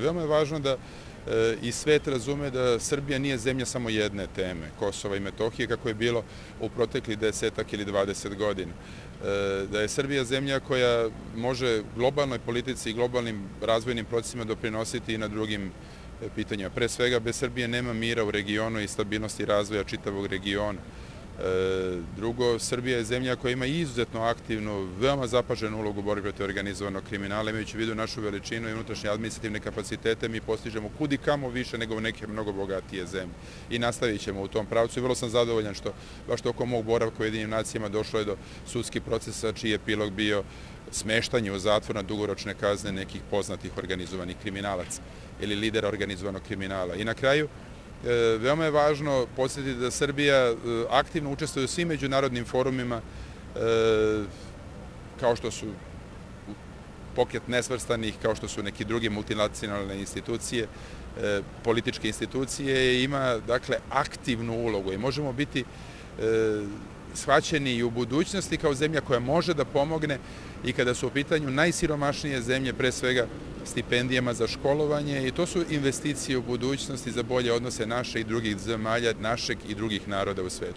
Veoma je važno da i svet razume da Srbija nije zemlja samo jedne teme, Kosova i Metohije, kako je bilo u proteklih 10 ili 20 godina. Da je Srbija zemlja koja može globalnoj politici i globalnim razvojnim procesima doprinositi i na drugim pitanjima. Pre svega, bez Srbije nema mira u regionu i stabilnosti razvoja čitavog regiona. Drugo, Srbija je zemlja koja ima izuzetno aktivnu, veoma zapaženu ulogu u borbi protiv organizovanog kriminala. Imajući u vidu našu veličinu i unutrašnje administrativne kapacitete, mi postižemo kud i kamo više nego neke mnogo bogatije zemlje. I nastavit ćemo u tom pravcu i vrlo sam zadovoljan što baš oko mog boravka u Ujedinjenim nacijama došlo je do sudskih procesa čiji je epilog bio smeštanje u zatvor na dugoročne kazne nekih poznatih organizovanih kriminalaca ili lidera organizovanog kriminala. I na kraju, veoma je važno podsjetiti da Srbija aktivno učestvuje u svim međunarodnim forumima, kao što su Pokret nesvrstanih, kao što su neki drugi multinacionalne institucije, političke institucije, ima dakle aktivnu ulogu i možemo biti shvaćeni i u budućnosti kao zemlja koja može da pomogne i kada su u pitanju najsiromašnije zemlje, pre svega stipendijama za školovanje, i to su investicije u budućnosti za bolje odnose naše i drugih zemalja, našeg i drugih naroda u svetu.